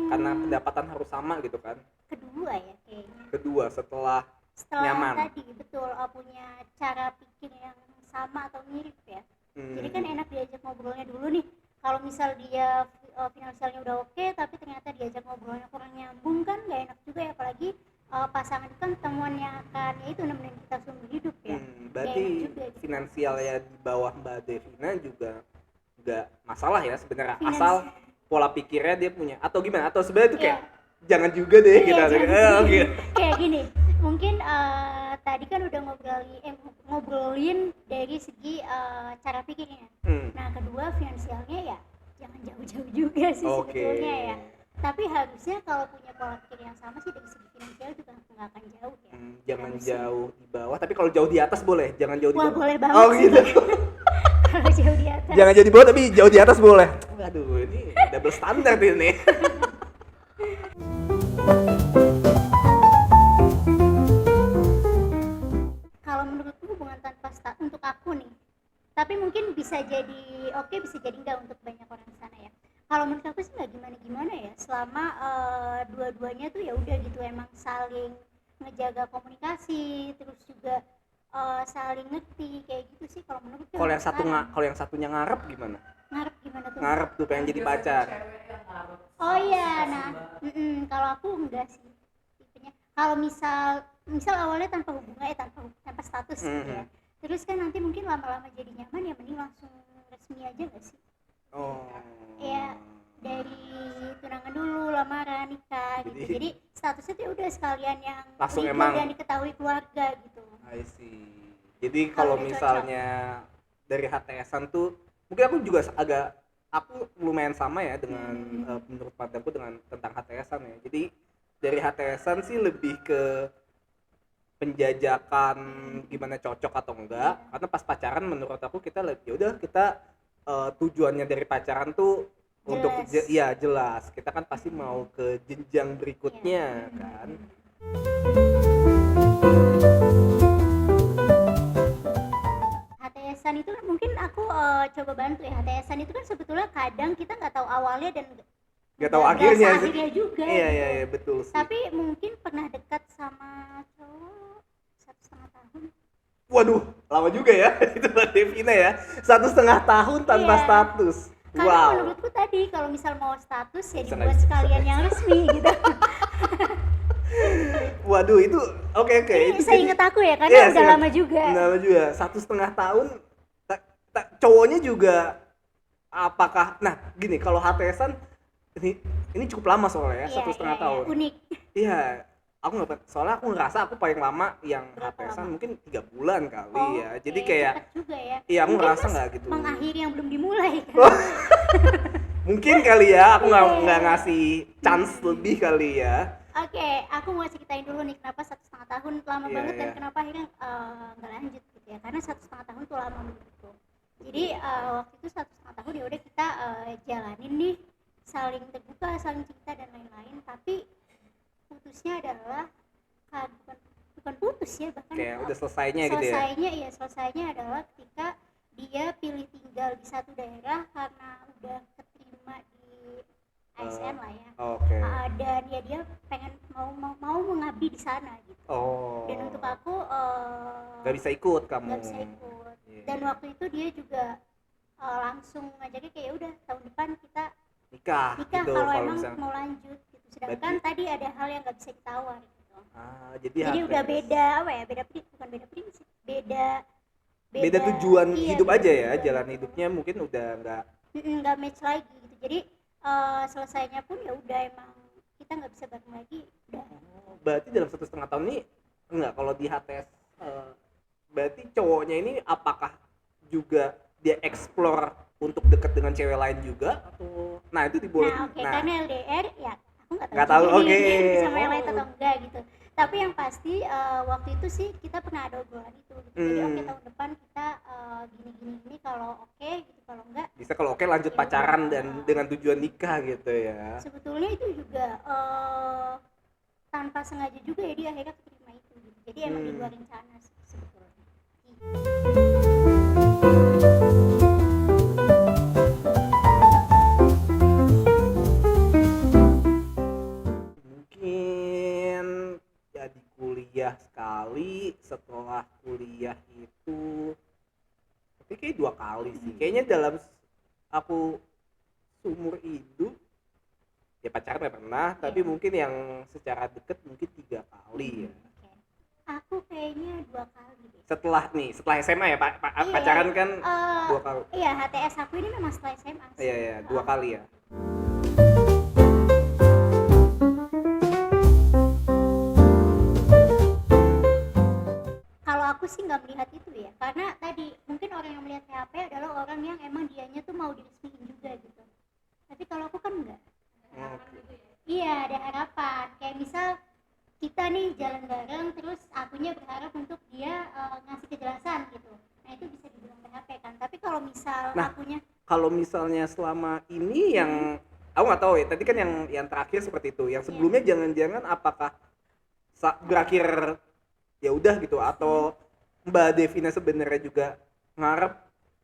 Karena pendapatan harus sama gitu kan. Kedua ya kayaknya. Kedua setelah Setelah nyaman. tadi betul punya cara pikir yang sama atau mirip ya. Jadi kan enak diajak ngobrolnya dulu nih. Kalau misal dia finansialnya udah oke, tapi ternyata diajak ngobrolnya kurang nyambung kan nggak enak juga ya, apalagi pasangan kan temuan yang akan ya itu nemenin kita seumur hidup ya. Berarti Nggak enak juga gitu. finansialnya di bawah Mbak Devina juga nggak masalah ya sebenarnya, Finansi- asal pola pikirnya dia punya atau gimana, atau sebenarnya itu kayak Iya. jangan juga deh Iya, kita jangan. oke. Kayak gini, mungkin tadi kan udah ngobrolin dari segi cara pikirnya. Nah kedua finansialnya ya jangan jauh-jauh juga sih Oke. sebetulnya ya. Tapi harusnya kalau punya pola pikir yang sama sih dari segi finansial juga nggak akan jauh ya. Jangan Harusnya. jauh di bawah, tapi kalau jauh di atas boleh, jangan jauh di Wah bawah. boleh banget Oh sih. gitu. Kalau jauh di atas. Jangan jauh di bawah tapi jauh di atas boleh. Waduh, ini double standar ini. Kalau menurutku hubungan tanpa untuk aku nih, tapi mungkin bisa jadi oke, bisa jadi enggak untuk banyak orang di sana ya. Kalau menurut aku sih nggak gimana-gimana ya, selama dua-duanya tuh ya udah gitu emang saling ngejaga komunikasi, terus juga saling ngerti kayak gitu sih kalau menurutku. Kalau yang sekarang. kalau yang satunya ngarep gimana? Ngarep gimana tuh? Ngarep tuh pengen jadi pacar. Oh iya, nah, kalau aku enggak sih tipenya. Kalau misal awalnya tanpa hubungan, tanpa status gitu ya. Terus kan nanti mungkin lama-lama jadi nyaman ya mending langsung resmi aja nggak sih? Oh. Ya dari tunangan dulu, lamaran, nikah gitu. Jadi statusnya tuh udah sekalian yang langsung legal emang dan diketahui keluarga gitu. I see. Jadi Kalau kalau udah misalnya dari HTS-an tuh mungkin aku juga aku lumayan sama ya dengan menurut pandangku dengan tentang HTS-an ya. Jadi dari HTS-an sih lebih ke penjajakan gimana cocok atau enggak. Karena pas pacaran menurut aku kita ya udah kita tujuannya dari pacaran tuh untuk Jelas. ya jelas. Kita kan pasti mau ke jenjang berikutnya kan. HTS-an itu kan mungkin aku coba bantu ya. HTS-an itu kan sebetulnya kadang kita nggak tahu awalnya dan Nggak tahu akhirnya sih. akhirnya juga Iya gitu. iya betul sih. Tapi mungkin pernah dekat sama cowok 1,5 tahun. Waduh, lama juga ya itu Mbak Devina ya. 1,5 tahun tanpa Iya. status. Karena Wow. menurutku tadi kalau misal mau status ya Bisa dibuat nggak? sekalian yang resmi gitu. Waduh itu oke. Itu Saya jadi- inget aku ya karena Iya, udah seingat- lama juga. Lama juga. 1,5 tahun. Cowoknya juga apakah? Nah gini kalau HTS-an ini cukup lama soalnya ya, 1,5 tahun. Unik. Iya, aku nggak soalnya aku ngerasa aku paling lama yang Berapa HTS-an lama? mungkin 3 bulan kali ya. Jadi oke, kayak cepet juga ya. iya aku Mungkin ngerasa Mas nggak gitu. mengakhiri yang belum dimulai kan. Mungkin kali ya aku Iya. nggak ngasih chance lebih kali ya. Oke, aku mau ceritain dulu nih kenapa 1,5 tahun lama Iya, banget dan iya. kenapa akhirnya nggak lanjut gitu ya. Karena 1,5 tahun tuh lama menurutku. Jadi waktu itu 1,5 tahun ya udah kita jalanin nih, saling terbuka, saling cerita dan lain-lain. Tapi putusnya adalah bukan putus ya, bahkan Kayak udah selesainya gitu ya. Selesainya adalah ketika dia pilih tinggal di satu daerah karena udah keterima di ASN lah ya. Oke. Dan ya dia pengen mau mengabdi di sana gitu. Oh. Dan untuk aku Gak bisa ikut kamu. nggak bisa ikut. Iya. Dan waktu itu dia juga langsung ngajaknya kayak udah tahun depan kita nikah nikah gitu kalau kalau emang misalnya. mau lanjut gitu. Sedangkan tadi ada hal yang nggak bisa ditawar gitu. Jadi Jadi udah HTS. beda apa ya? Bukan beda prinsip, Beda tujuan iya, hidup beda aja ya, tujuan jalan gitu. hidupnya mungkin udah nggak match lagi gitu. Jadi selesainya pun ya udah emang kita nggak bisa bareng lagi udah. Berarti dalam 1,5 tahun ini enggak kalau di HTS berarti cowoknya ini apakah juga dia explore untuk deket dengan cewek lain juga atau nah itu diboleh. Nah oke, karena LDR ya aku nggak Nggak tahu tahu, juga nih, oke. sama yang lain atau enggak gitu. Tapi yang pasti waktu itu sih kita pernah ada obrolan itu gitu. Jadi oke tahun depan kita gini kalau oke gitu, kalau enggak bisa kalau oke lanjut Ya pacaran udah. dan dengan tujuan nikah gitu ya. sebetulnya itu juga tanpa sengaja juga ya dia akhirnya keterima itu gitu. Jadi emang di luar rencana sih sebetulnya. Mungkin ya di kuliah sekali, setelah kuliah itu tapi kayak 2 kali sih kayaknya dalam aku seumur hidup ya pacaran nggak pernah tapi mungkin yang secara deket mungkin 3 kali ya. Oke. Aku kayaknya 2 kali deh. Setelah SMA ya Pak Iya, pacaran kan eh, 2 kali. Iya, HTS aku ini memang setelah SMA sih. Iya 2 kali ya. Kalau aku sih nggak melihat itu ya, karena tadi mungkin orang yang melihat PHP adalah orang yang emang dianya tuh mau diresmiin juga gitu. Tapi kalau aku kan enggak. Iya, ada harapan. Kayak misal kita nih jalan bareng, terus akunya berharap untuk dia ngasih kejelasan gitu. Nah itu bisa dibilang PHP kan. Tapi kalau misal Nah, akunya Kalau misalnya selama ini yang aku nggak tahu ya tadi kan yang terakhir seperti itu yang sebelumnya jangan-jangan apakah berakhir ya udah gitu atau Mbak Devina sebenarnya juga ngarep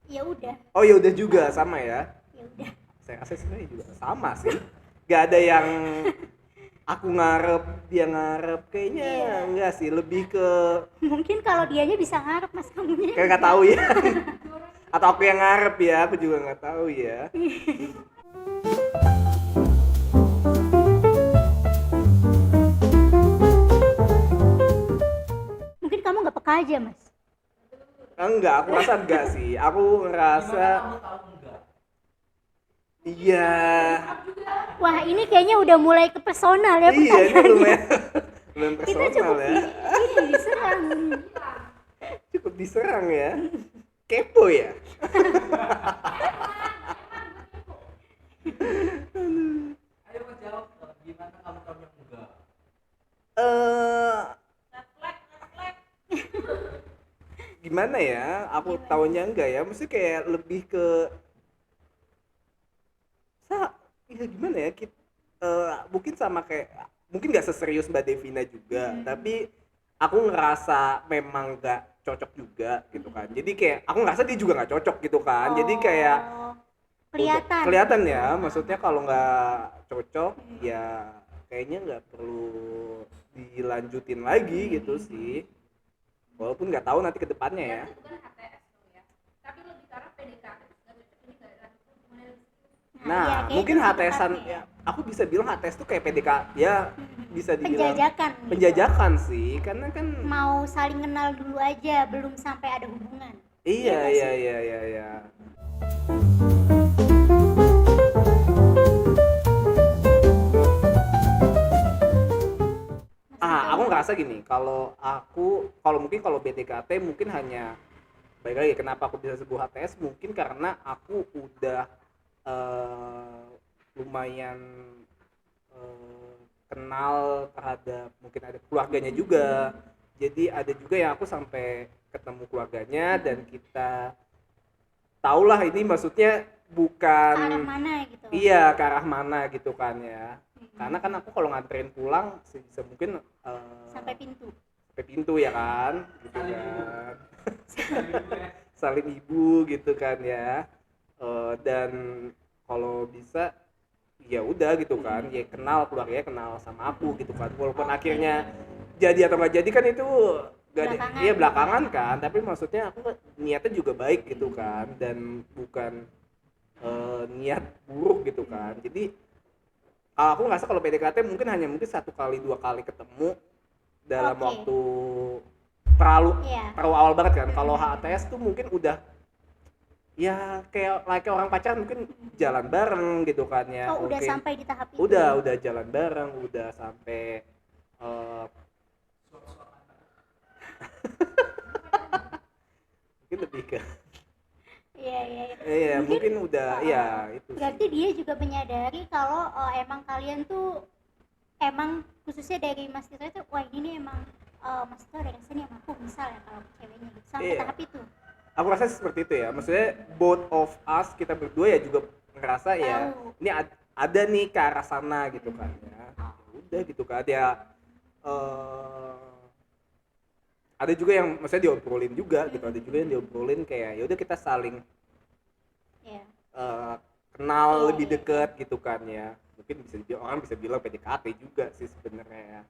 ya udah, oh ya udah juga sama ya ya udah. saya rasa sebenarnya juga sama sih nggak ada yang aku ngarep dia ngarep kayaknya Iya. enggak sih lebih ke Mungkin kalau dianya bisa ngarep mas kamunya. kayak nggak tahu ya atau aku yang ngarep ya aku juga nggak tahu ya aja Mas. Enggak, aku rasa enggak sih. Aku ngerasa iya. Wah ini kayaknya udah mulai ke personal ya Iya, ini pertanyaannya. lumayan lumayan Kita personal cukup ya. ini diserang. Cukup diserang ya. Kepo ya. Ayo Mas jawab dong, gimana kamu yang enggak? Eh gimana ya? Aku Gimana? taunya enggak ya. Mesti kayak lebih ke ya gimana ya? Mungkin sama kayak mungkin nggak seserius Mbak Devina juga, tapi aku ngerasa memang nggak cocok juga gitu kan. Jadi kayak aku ngerasa dia juga nggak cocok gitu kan. Jadi kayak Oh, kelihatan. kelihatan ya, maksudnya kalau nggak cocok ya kayaknya nggak perlu dilanjutin lagi gitu sih. Walaupun nggak tahu nanti ke depannya ya. Berarti bukan HTS dong ya, tapi lebih ke arah PDKT terus nggak cocok ini nggak lanjut hubungannya lebih serius. Nah, iya, kayak mungkin gitu HTS-an tepatnya. ya. Aku bisa bilang HTS tuh kayak PDKT ya, bisa dibilang Penjajakan gitu. penjajakan sih, karena kan Mau saling kenal dulu aja, belum sampai ada hubungan. iya nggak iya sih? iya. Aku ngerasa gini, kalau mungkin kalau BTKT mungkin hanya baik lagi kenapa aku bisa sebut HTS mungkin karena aku udah lumayan kenal terhadap mungkin ada keluarganya juga. Jadi ada juga yang aku sampai ketemu keluarganya dan kita tahulah ini maksudnya bukan Ke arah mana gitu. iya ke arah mana gitu kan ya. Karena kan aku kalau nganterin pulang sebisa mungkin Sampai pintu. sampai pintu ya kan gitu kan saling ibu gitu kan ya. Dan kalau bisa ya udah gitu kan ya kenal keluarganya kenal sama aku gitu kan walaupun akhirnya jadi atau nggak jadi kan itu gak Belakangan. iya belakangan kan tapi maksudnya aku niatnya juga baik gitu kan dan bukan niat buruk gitu kan. Jadi aku ngerasa kalau PDKT mungkin hanya mungkin 1 kali 2 kali ketemu dalam Oke. waktu terlalu Iya. awal banget kan. Kalau HTS tuh mungkin udah ya kayak orang pacaran mungkin jalan bareng gitu kan ya. Oh, udah Mungkin sampai di tahap itu. udah jalan bareng, udah sampai mungkin lebih ke Iya, iya, iya. iya mungkin udah ya itu sih. Berarti dia juga menyadari kalau emang kalian tuh emang khususnya dari Mas Tito itu wah ini nih emang Mas Tito ada rasanya sama aku misal ya kalau ceweknya gitu sampai Iya. tahap itu. Aku rasa seperti itu ya, maksudnya both of us kita berdua ya juga ngerasa ya Tahu. ini ada nih ke arah sana gitu kan ya. Udah gitu kan ya ada juga yang maksudnya diobrolin juga gitu, ada juga yang diobrolin kayak ya udah kita saling Iya. kenal Iya, lebih iya. deket gitu kan ya. Mungkin orang bisa bilang PDKT juga sih sebenarnya ya.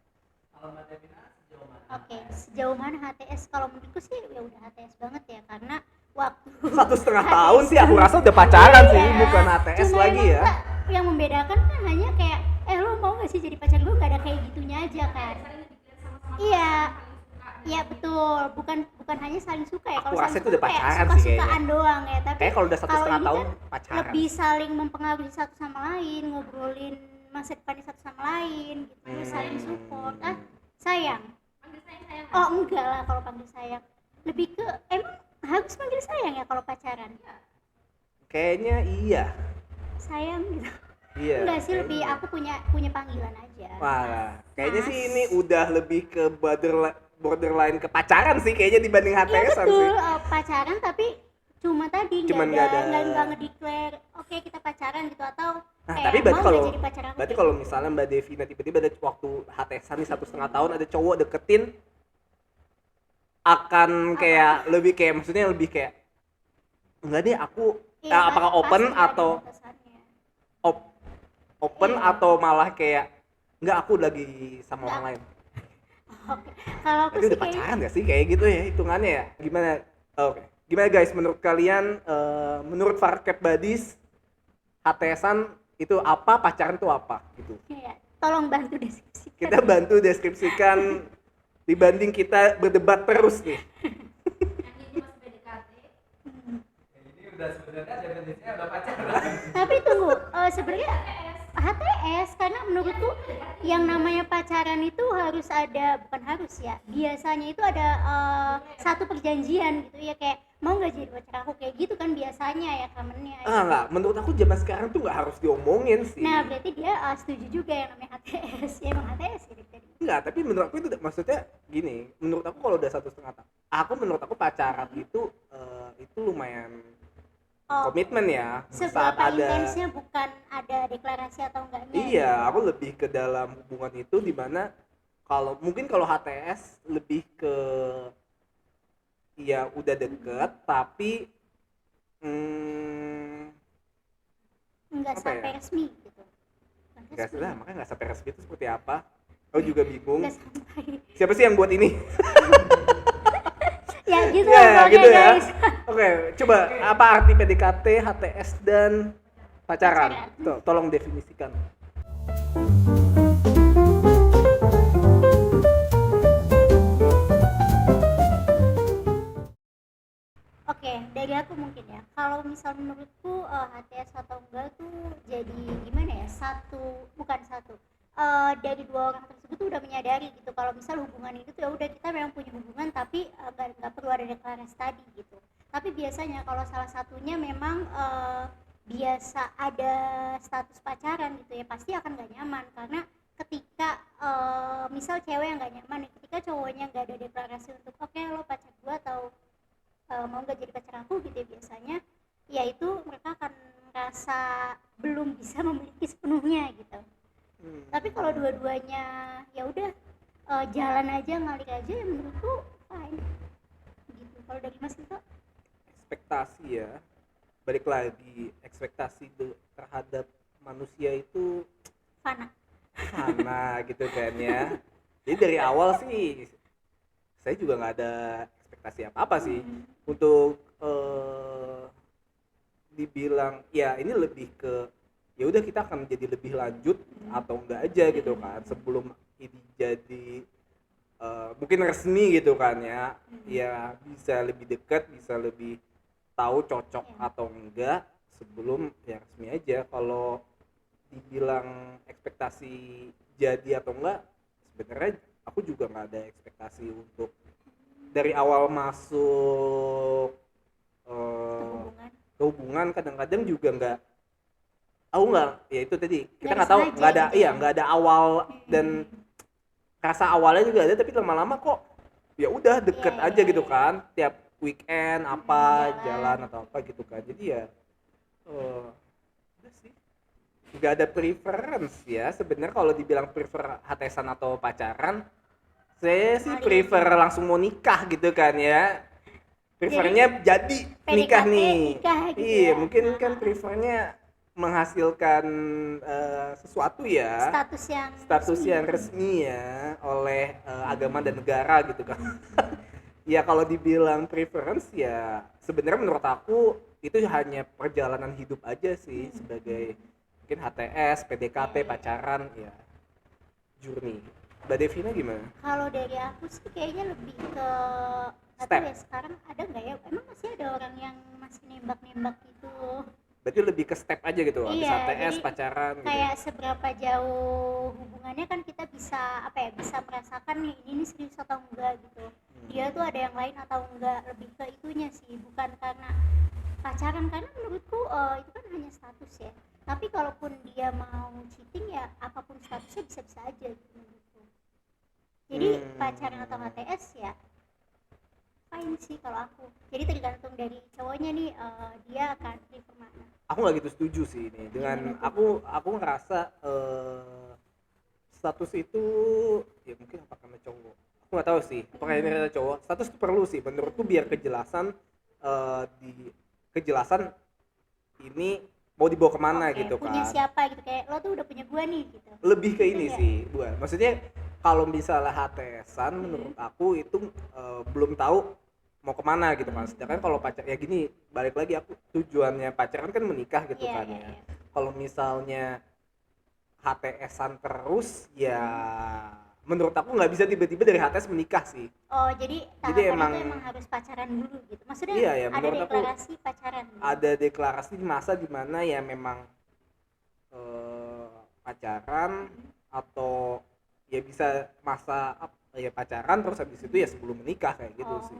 Kalau Mbak Devina sejauh mana? Oke, sejauh mana HTS? Kalau menurutku sih ya udah HTS banget ya karena waktu 1,5 tahun sih aku rasa udah pacaran sih, Iya. bukan HTS Cuma lagi emang ya. Kak, yang membedakan kan hanya kayak lo mau gak sih jadi pacar gue, gak ada kayak gitunya aja kan. Saling dipilih sama-sama Iya. saling suka. Iya betul, bukan hanya saling suka ya. Aku Kalau rasa saling itu suka udah kayak pacaran sih suka-sukaan kayaknya. doang ya, tapi Kayak kalau udah kalau 1,5 ini tahun kan pacaran. lebih saling mempengaruhi satu sama lain, ngobrolin masa depannya satu sama lain gitu. Terus saling support. Sayang. Panggil sayang. Oh enggak lah kalau panggil sayang. Lebih ke emang harus panggil sayang ya kalau pacaran. Kayaknya iya. Sayang gitu. Iya. Enggak sih, kayaknya lebih iya. aku punya panggilan aja. Wah, kayaknya Mas. sih ini udah lebih ke borderline ke pacaran sih kayaknya dibanding Iya HTS-an betul, sih. pacaran tapi cuma tadi Cuman nggak nggak ada- nggak ngedeclare oke kita pacaran gitu atau Nah, kayak tapi berarti mau nggak kalau jadi pacar aku berarti kayak kalau gitu. misalnya Mbak Devina tiba-tiba ada waktu HTS-an nih 1,5 tahun ada cowok deketin akan kayak lebih kayak maksudnya lebih kayak enggak deh aku Iya, apakah pasti open ada atau batasannya. open Iya. atau malah kayak enggak aku lagi sama orang lain. Oke, kalau aku Itu sih udah kayak pacaran gak sih kayak gitu ya hitungannya ya? Gimana? Oke. Gimana guys menurut kalian menurut Farkep Buddies HTS-an itu apa, pacaran itu apa gitu? tolong bantu deskripsikan. Kita bantu deskripsikan dibanding kita berdebat terus nih. Yang ini masih PDKT. Ini udah sebenarnya definisinya udah pacaran. Tapi tunggu, sebenarnya HTS karena menurutku yang namanya pacaran itu harus ada, bukan harus ya, biasanya itu ada satu perjanjian gitu ya, kayak mau nggak jadi pacar aku kayak gitu kan biasanya ya kamennya. Enggak, menurut aku zaman sekarang tuh nggak harus diomongin sih. Nah berarti dia setuju juga yang namanya HTS. Ya emang HTS ya dari tadi. Enggak, tapi menurut aku itu maksudnya gini, menurut aku kalau udah 1,5 tahun, menurut aku pacaran itu lumayan komitmen ya. Saat Seberapa ada, intensnya bukan ada deklarasi atau enggaknya. iya, aku lebih ke dalam hubungan itu dimana mungkin kalau HTS lebih ke ya udah deket tapi Enggak apa sampai ya? resmi gitu. Bukan Enggak resmi. lah, makanya nggak sampai resmi itu seperti apa. Aku juga bingung. Enggak sampai. Siapa sih yang buat ini? Ya gitu Ya, lah gitu pokoknya ya. guys. Oke, coba apa arti PDKT, HTS dan pacaran? Pacaran. Tuh, tolong definisikan. Oke, dari aku mungkin ya. Kalau misal menurutku HTS atau enggak tuh jadi gimana ya? Bukan satu. Dari dua orang tersebut tuh udah menyadari gitu kalau misal hubungan itu tuh ya udah kita memang punya hubungan tapi nggak perlu ada deklarasi tadi gitu. Tapi biasanya kalau salah satunya memang biasa ada status pacaran gitu ya pasti akan nggak nyaman karena ketika misal cewek yang nggak nyaman ketika cowoknya nggak ada deklarasi untuk oke lo pacar gua atau mau nggak jadi pacar aku gitu ya biasanya ya itu mereka akan merasa belum bisa memiliki sepenuhnya gitu. Tapi kalau dua-duanya ya udah jalan aja ngalir aja ya menurutku fine gitu. Kalau dari Mas itu Ekspektasi ya. Balik lagi, ekspektasi terhadap manusia itu fana. sama gitu kan ya. Jadi dari awal sih saya juga nggak ada ekspektasi apa-apa sih untuk dibilang ya ini lebih ke ya udah kita akan jadi lebih lanjut atau enggak aja gitu kan sebelum ini jadi mungkin resmi gitu kan ya. Ya bisa lebih dekat, bisa lebih tahu cocok atau enggak sebelum ya resmi aja. Kalau dibilang ekspektasi jadi atau enggak, sebenarnya aku juga nggak ada ekspektasi untuk dari awal masuk Hubungan ke hubungan. Kadang-kadang juga nggak ya itu tadi kita Nggak nggak tahu, disengaja nggak ada gitu ya. nggak ada awal dan rasa awalnya juga ada tapi lama-lama kok ya udah deket Iya, aja iya, gitu iya. kan, tiap weekend apa Jalan. jalan atau apa gitu kan. Jadi ya udah sih nggak ada preference ya sebenarnya. Kalau dibilang prefer HTSan atau pacaran, saya sih Paling- prefer langsung mau nikah gitu kan ya. Prefernya jadi nikah PDKT nih. nikah gitu Iya, ya. mungkin kan Ah, prefernya menghasilkan sesuatu ya, status yang resmi ya oleh agama dan negara gitu kan. Ya kalau dibilang preference ya sebenarnya menurut aku itu hanya perjalanan hidup aja sih sebagai mungkin HTS, PDKT, pacaran ya, journey. Mbak Devina gimana? Kalau dari aku sih kayaknya lebih ke nggak Step. tahu ya sekarang ada nggak ya, emang masih ada orang yang masih nembak-nembak gitu. Berarti lebih ke step aja gitu, habis Iya, HTS, jadi pacaran gitu. Kayak seberapa jauh hubungannya kan kita bisa apa ya, bisa merasakan nih ini serius atau enggak gitu. Dia tuh ada yang lain atau enggak, lebih ke itunya sih, bukan karena pacaran. Karena menurutku itu kan hanya status ya. Tapi kalaupun dia mau cheating ya apapun statusnya bisa-bisa aja gitu menurutku. Jadi pacaran atau HTS ya fine sih kalau aku. Jadi tergantung dari cowoknya nih, dia akan prefer mana. Aku nggak gitu setuju sih ini dengan aku ngerasa status itu ya mungkin apa karena cowok, aku nggak tahu sih apakah ini adalah cowok. Status itu perlu sih menurutku biar kejelasan kejelasan ini mau dibawa kemana Oke, gitu punya kan. siapa gitu, kayak lo tuh udah punya gua nih gitu. Lebih ke Gitu ini ya? sih bukan, maksudnya kalau misalnya HTSan menurut aku itu belum tahu mau kemana gitu kan. Sedangkan kalau pacar ya gini, balik lagi aku tujuannya pacaran kan menikah gitu Iya, kan iya, ya. iya. Kalau misalnya HTSan terus ya menurut aku nggak bisa tiba-tiba dari HTS menikah sih. Oh, jadi Jadi tahapan emang- itu emang harus pacaran dulu gitu. Maksudnya Iya, ya, ada menurut aku deklarasi pacaran. Gitu. ada deklarasi di masa dimana ya memang pacaran atau ya bisa masa ya pacaran terus habis itu ya sebelum menikah kayak gitu Oh. sih.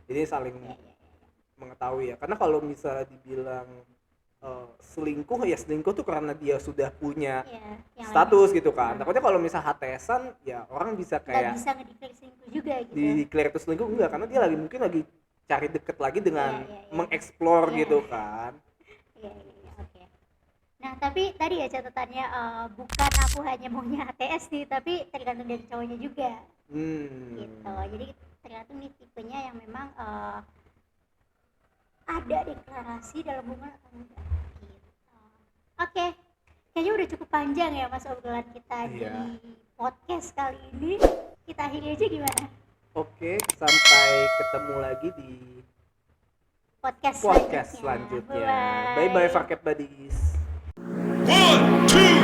Jadi saling Iya, iya, iya. mengetahui ya. Karena kalau misalnya dibilang selingkuh ya selingkuh tuh karena dia sudah punya Iya, yang status lainnya. gitu kan. Takutnya kalau misal HTSan ya orang bisa Nggak kayak bisa ngedeklar selingkuh juga gitu. di declare itu selingkuh enggak karena dia lagi mungkin lagi cari deket lagi dengan Iya, iya, iya. mengeksplor Iya. gitu kan. Iya, iya, iya, oke. Nah, tapi tadi ya catatannya bukan aku hanya maunya HTS sih, tapi tergantung dari cowoknya juga gitu. Jadi tergantung nih tipenya yang memang ada deklarasi dalam hubungan atau enggak gitu. Oke. Kayaknya udah cukup panjang ya Mas obrolan kita Iya. di podcast kali ini. Kita akhiri aja gimana? Oke, sampai ketemu lagi di Podcast podcast selanjutnya. Bye bye Farket Buddies. 1, 2,